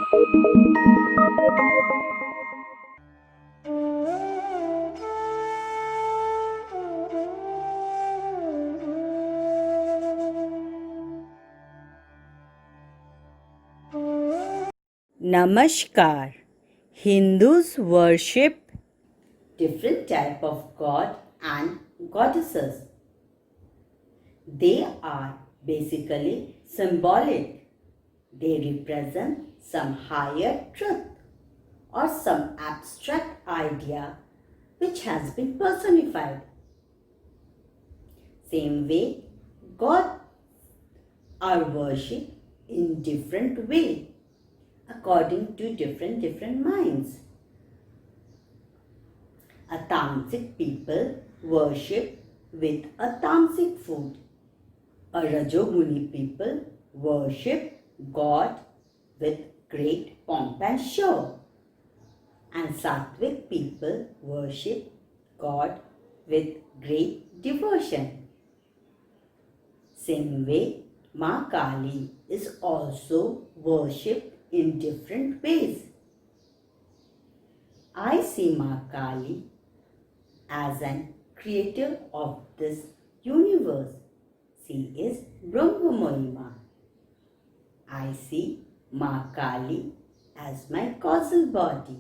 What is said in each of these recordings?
Namaskar. Hindus worship different type of god and goddesses. They are basically symbolic. They represent some higher truth or some abstract idea which has been personified. Same way, God are worshipped in different way according to different minds. A tamasic people worship with a tamasic food. A Rajoguni people worship God with great pomp and show. And Sattvic people worship God with great devotion. Same way, Ma Kali is also worshipped in different ways. I see Ma Kali as an creator of this universe. She is Brahma. I see Ma Kali as my causal body.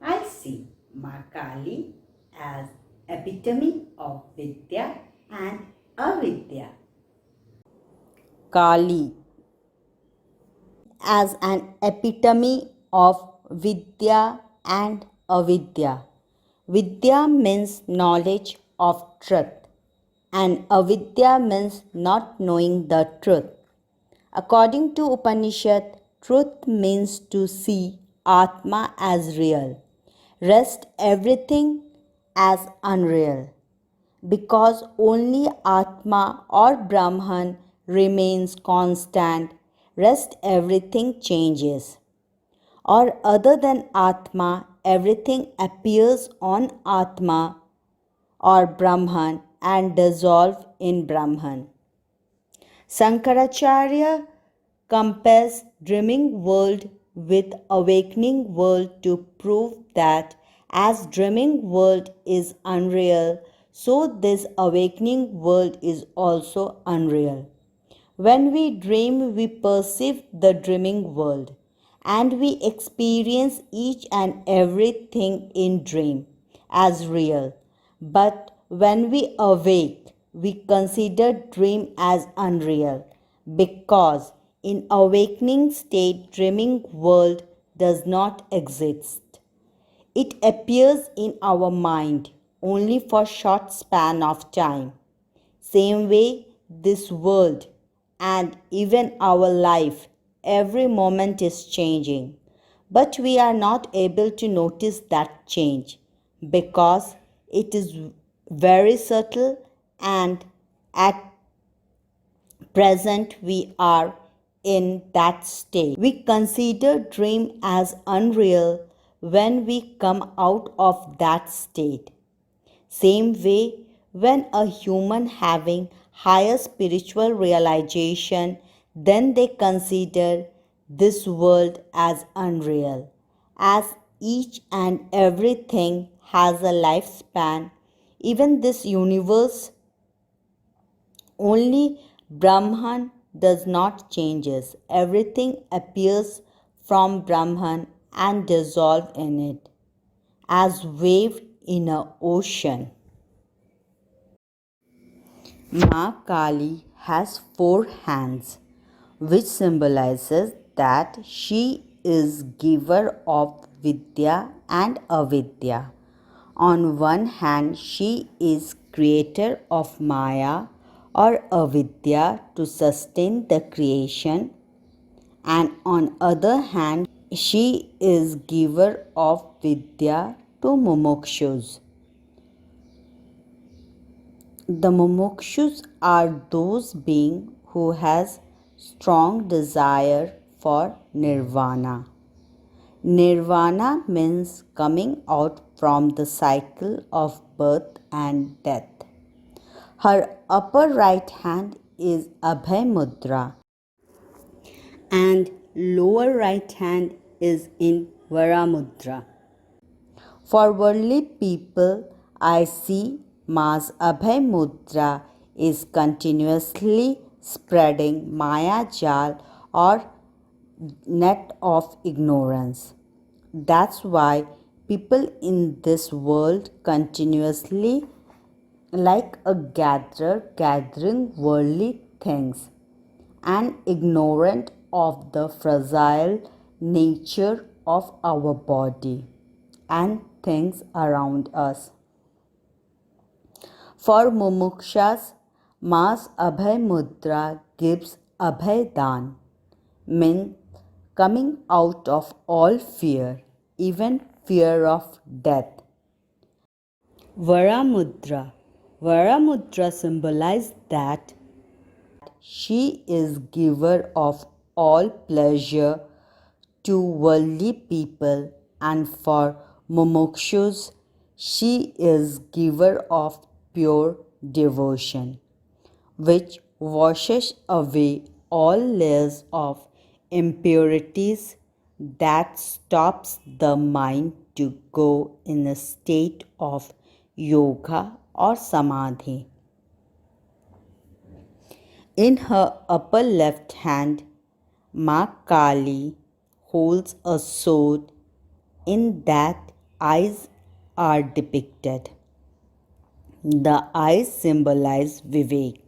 I see Ma Kali as epitome of Vidya and Avidya. Kali as an epitome of Vidya and Avidya. Vidya means knowledge of truth, and Avidya means not knowing the truth. According to Upanishad, truth means to see Atma as real, rest everything as unreal. Because only Atma or Brahman remains constant, rest everything changes. Or other than Atma, everything appears on Atma or Brahman and dissolve in Brahman. Shankaracharya compares dreaming world with awakening world to prove that as dreaming world is unreal, so this awakening world is also unreal. When we dream, we perceive the dreaming world and we experience each and everything in dream as real. But when we awake, we consider dream as unreal because in awakening state dreaming world does not exist. It appears in our mind only for short span of time. Same way this world and even our life every moment is changing. But we are not able to notice that change because it is very subtle and at present we are in that state. We consider dream as unreal when we come out of that state. Same way, when a human having higher spiritual realization, then they consider this world as unreal, as each and everything has a lifespan. Even this universe, only Brahman does not changes. Everything appears from Brahman and dissolve in it, as wave in a ocean. Ma Kali has 4 hands, which symbolizes that she is giver of Vidya and Avidya. On one hand, she is creator of Maya or Avidya to sustain the creation, and on other hand, she is giver of Vidya to Mumukshus. The mumukshus are those beings who has strong desire for nirvana. Nirvana means coming out from the cycle of birth and death. Her upper right hand is Abhay Mudra and lower right hand is in Varamudra. For worldly people, I see Ma's Abhay Mudra is continuously spreading Maya Jal or net of ignorance. That's why people in this world continuously like a gatherer gathering worldly things and ignorant of the fragile nature of our body and things around us. For mumukshas, Ma's Abhay Mudra gives Abhay Dan, means coming out of all fear, even fear of death. Varamudra. Varamudra symbolizes that she is giver of all pleasure to worldly people, and for mumukshus she is giver of pure devotion, which washes away all layers of impurities that stops the mind to go in a state of yoga or samadhi. In her upper left hand, Ma Kali holds a sword. In that, eyes are depicted. The eyes symbolize Vivek.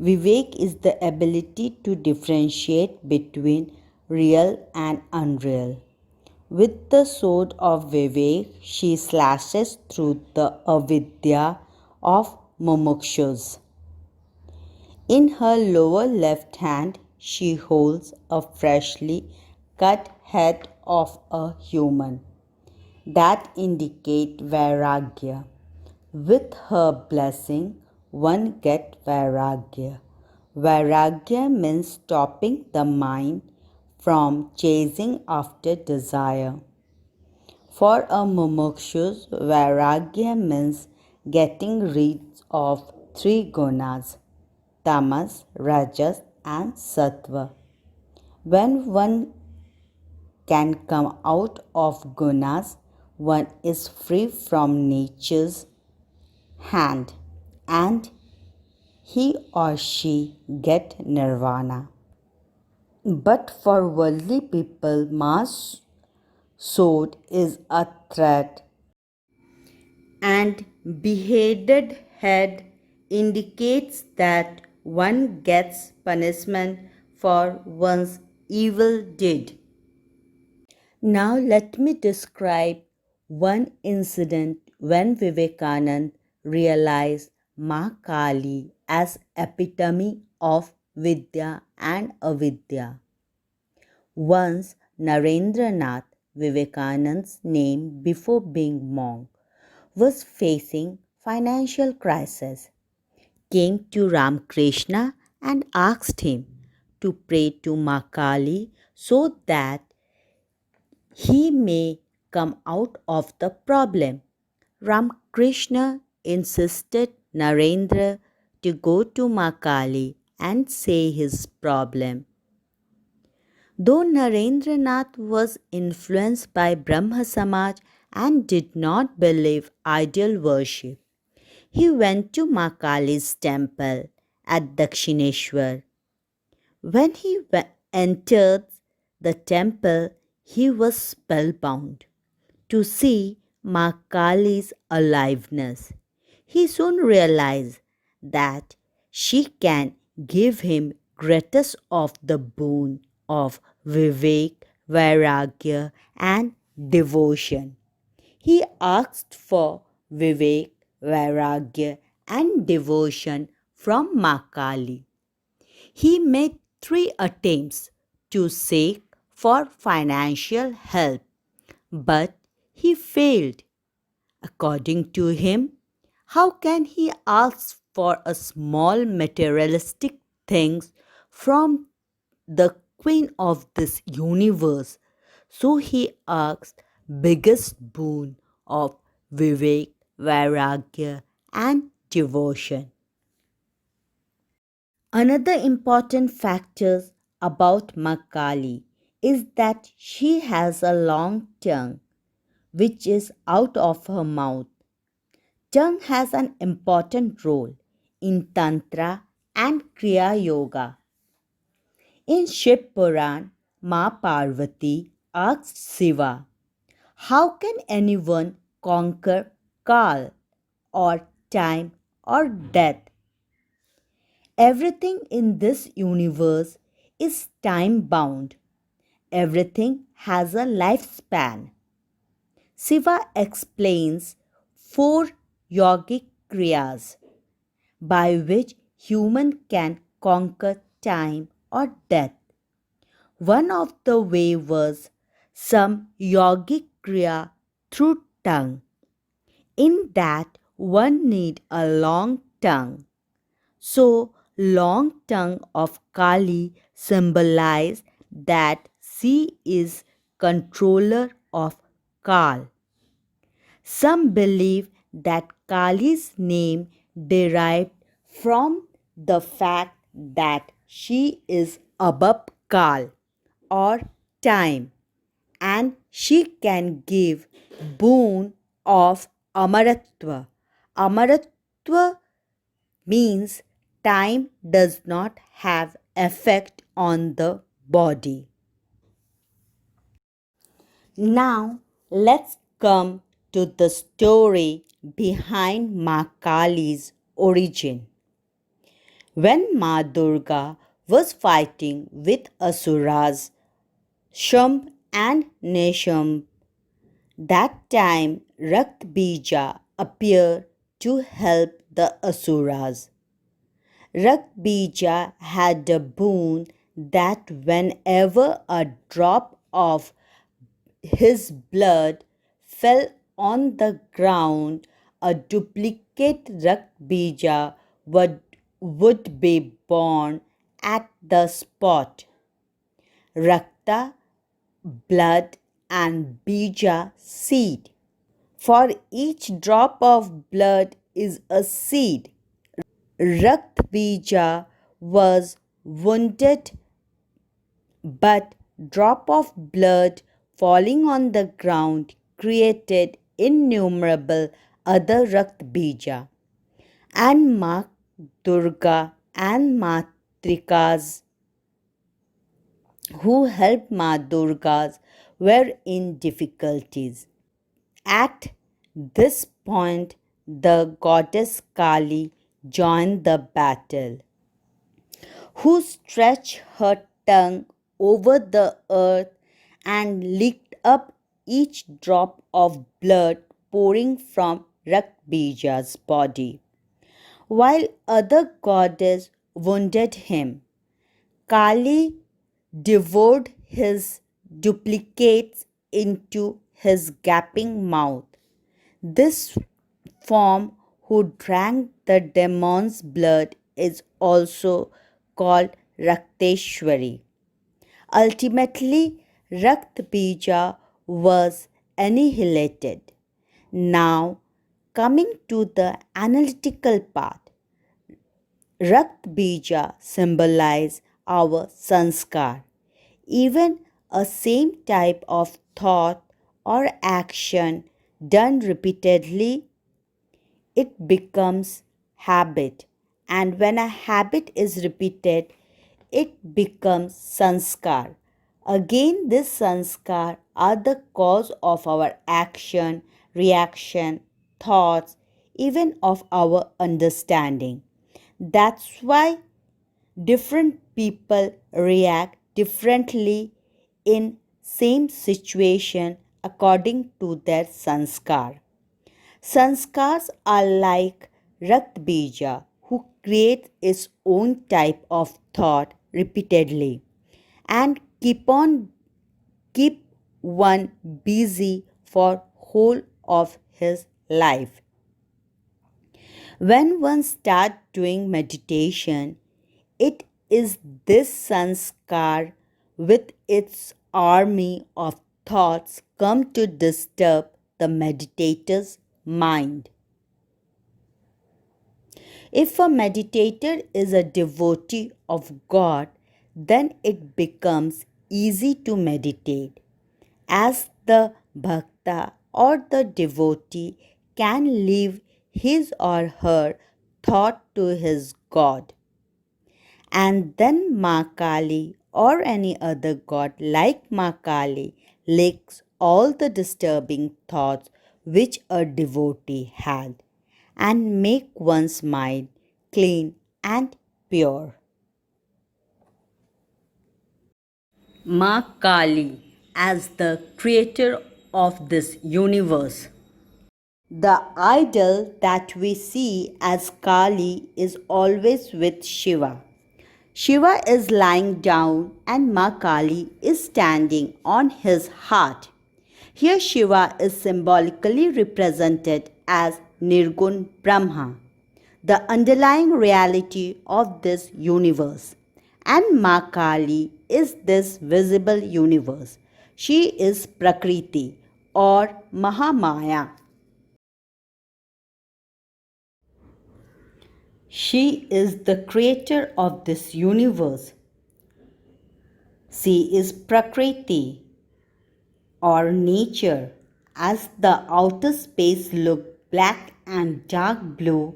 Vivek is the ability to differentiate between real and unreal. With the sword of Vivek, she slashes through the avidya of mumukshus. In her lower left hand, she holds a freshly cut head of a human that indicate Vairagya. With her blessing, one get Vairagya. Vairagya means stopping the mind from chasing after desire. For a mumukshu, Vairagya means getting rid of three gunas, tamas, rajas, and sattva. When one can come out of gunas, one is free from nature's hand and he or she get nirvana. But for worldly people, Ma's sword is a threat and beheaded head indicates that one gets punishment for one's evil deed. Now let me describe one incident when Vivekanand realized Ma Kali as epitome of Vidya and Avidya. Once Narendranath, Vivekanand's name before being monk, was facing financial crisis, came to Ramakrishna and asked him to pray to Ma Kali so that he may come out of the problem. Ramakrishna insisted Narendra to go to Ma Kali and say his problem. Though Narendranath was influenced by Brahma Samaj and did not believe idol worship, he went to Ma Kali's temple at Dakshineshwar. When he entered the temple, he was spellbound to see Ma Kali's aliveness. He soon realized that she can give him greatest of the boon of Vivek, Vairagya and devotion. He asked for Vivek, Vairagya and devotion from Ma Kali. He made 3 attempts to seek for financial help, but he failed. According to him, how can he ask for a small materialistic things from the queen of this universe? So he asked biggest boon of Vivek, Vairagya and devotion. Another important factor about Ma Kali is that she has a long tongue which is out of her mouth. Tongue has an important role in Tantra and Kriya Yoga. In Shiv Puran, Ma Parvati asked Shiva, how can anyone conquer Kal or time or death? Everything in this universe is time bound. Everything has a lifespan. Shiva explains four yogic kriyas by which human can conquer time or death. One of the way was some yogic kriya through tongue. In that one need a long tongue. So long tongue of Kali symbolize that she is controller of Kal. Some believe that Kali's name derived from the fact that she is above Kal or time, and she can give boon of Amaratva. Amaratva means time does not have effect on the body. Now let's come to the story behind Ma Kali's origin. When Ma Durga was fighting with Asuras, Shambh and Nishambh, that time Rakt Bija appeared to help the Asuras. Rakt Bija had a boon that whenever a drop of his blood fell on the ground, a duplicate Rakt Bija would be born at the spot. Rakta, blood, and Bija, seed. For each drop of blood is a seed. Rakt Bija was wounded, but drop of blood falling on the ground created innumerable other Rakt Bija. And Ma Durga and Matrikas who helped Ma Durgas were in difficulties. At this point, the goddess Kali joined the battle, who stretched her tongue over the earth and licked up each drop of blood pouring from Rakbija's body. While other goddess wounded him, Kali devoured his duplicates into his gaping mouth. This form who drank the demon's blood is also called Rakteshwari. Ultimately, Rakt Bija was annihilated. Now, coming to the analytical part, Rakt Bija symbolize our sanskar. Even a same type of thought or action done repeatedly, it becomes habit. And when a habit is repeated, it becomes sanskar. Again, this sanskar are the cause of our action, reaction, thoughts, even of our understanding. That's why different people react differently in same situation according to their sanskar. Sanskars are like Rakt Bija who creates its own type of thought repeatedly and keep one busy for whole of his life. When one starts doing meditation, it is this sanskar with its army of thoughts come to disturb the meditator's mind. If a meditator is a devotee of God, then it becomes easy to meditate, as the bhakta or the devotee can leave his or her thought to his God. And then Ma Kali or any other god like Ma Kali licks all the disturbing thoughts which a devotee had and make one's mind clean and pure. Ma Kali as the creator of this universe. The idol that we see as Kali is always with Shiva. Shiva is lying down and Ma Kali is standing on his heart. Here Shiva is symbolically represented as Nirgun Brahma, the underlying reality of this universe. And Ma Kali is this visible universe. She is Prakriti or Mahamaya. She is the creator of this universe. She is Prakriti or nature. As the outer space look black and dark blue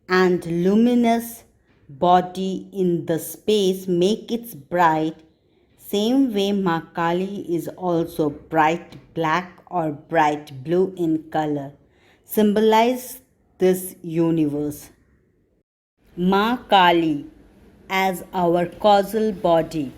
and luminous body in the space make it bright, same way Ma Kali is also bright black or bright blue in color, symbolize this universe. Ma Kali as our causal body.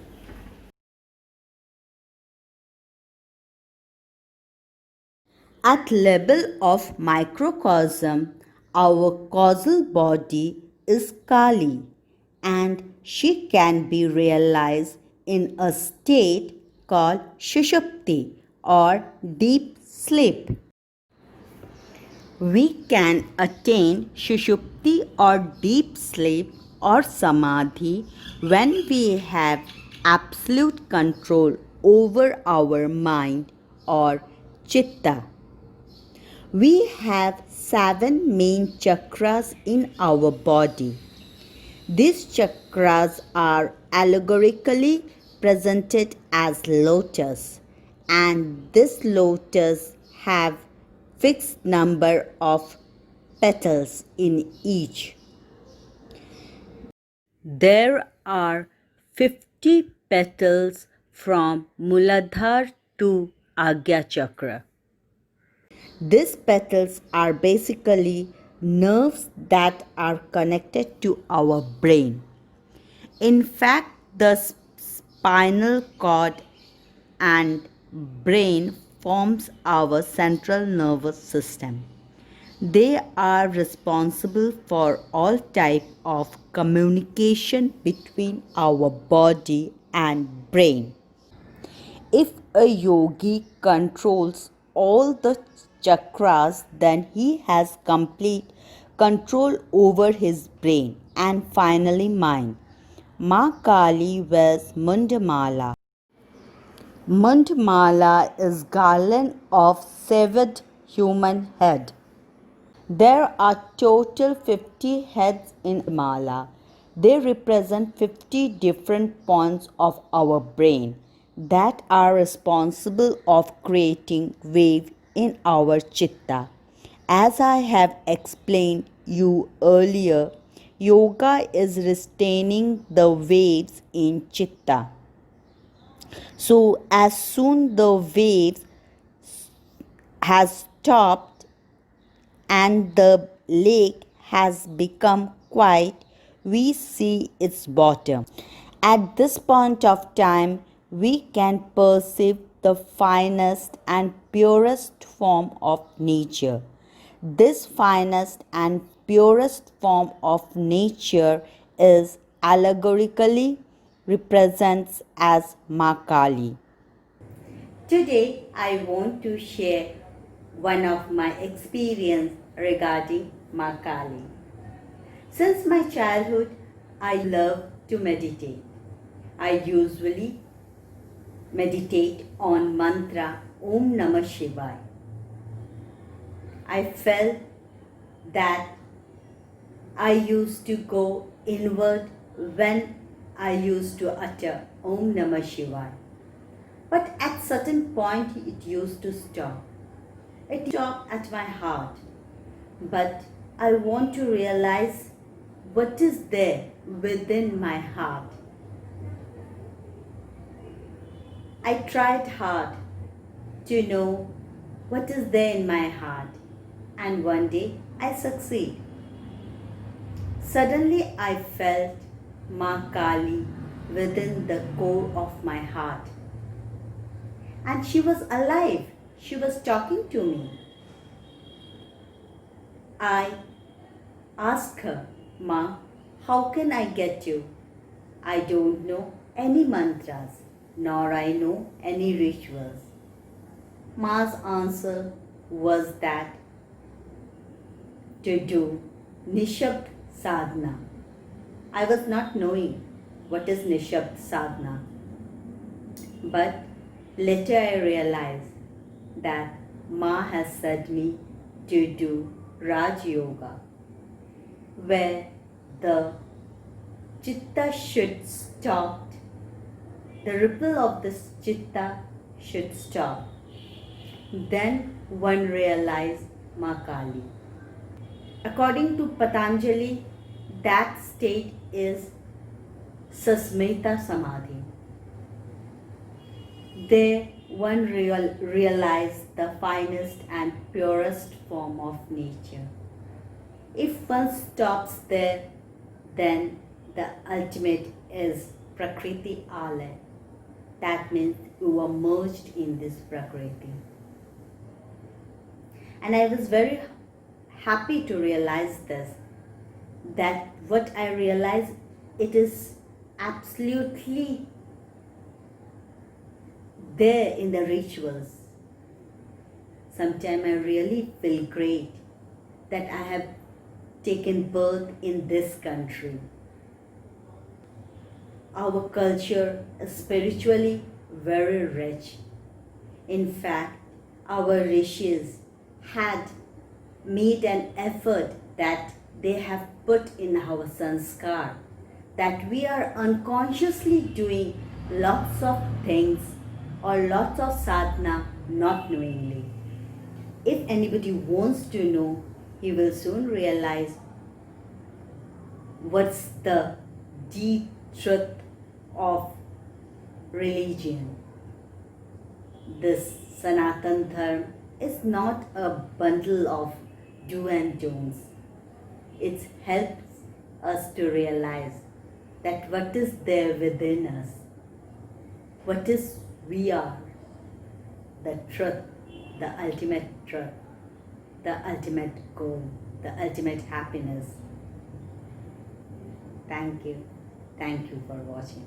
At level of microcosm, our causal body is Kali and she can be realized in a state called Shushupti or deep sleep. We can attain Shushupti or deep sleep or Samadhi when we have absolute control over our mind or Chitta. We have 7 main chakras in our body. These chakras are allegorically presented as lotus, and this lotus have fixed number of petals in each. There are 50 petals from Muladhara to Agya Chakra. These petals are basically nerves that are connected to our brain. In fact, the spinal cord and brain forms our central nervous system. They are responsible for all type of communication between our body and brain. If a yogi controls all the chakras, then he has complete control over his brain and finally mind. Ma Kali wears Mundamala. Mundamala is garland of severed human head. There are total 50 heads in Mala. They represent 50 different points of our brain that are responsible of creating wave in our chitta. As I have explained you earlier, yoga is restraining the waves in chitta. So as soon the wave has stopped and the lake has become quiet, we see its bottom. At this point of time, we can perceive the finest and purest form of nature. This finest and purest form of nature is allegorically represents as Ma Kali. Today I want to share one of my experience regarding Ma Kali. Since my childhood, I love to meditate. I usually meditate on mantra Om Namah Shivaya. I felt that I used to go inward when I used to utter Om Namah Shivaya. But at certain point it used to stop. It stopped at my heart. But I want to realize what is there within my heart. I tried hard to know what is there in my heart, and one day I succeed. Suddenly I felt Ma Kali within the core of my heart. And she was alive. She was talking to me. I asked her, Ma, how can I get you? I don't know any mantras, nor I know any rituals. Ma's answer was that to do Nishabd Sadhana. I was not knowing what is Nishabd Sadhana. But later I realized that Ma has said me to do Raj Yoga, where the Chitta should stop, the ripple of this Chitta should stop. Then one realized Ma Kali. According to Patanjali, that state is Susmita Samadhi. There one realized the finest and purest form of nature. If one stops there, then the ultimate is Prakriti Alaya. That means you are merged in this Prakriti. And I was very happy to realize this, that what I realized, it is absolutely there in the rituals. Sometimes I really feel great that I have taken birth in this country. Our culture is spiritually very rich. In fact, our rishis had made an effort that they have put in our sanskar, that we are unconsciously doing lots of things or lots of sadhana not knowingly. If anybody wants to know, he will soon realize what's the deep truth of religion. This Sanatan Dharma is not a bundle of do and don'ts. It helps us to realize that what is there within us, what is we are, the truth, the ultimate truth, the ultimate goal, the ultimate happiness. Thank you. Thank you for watching.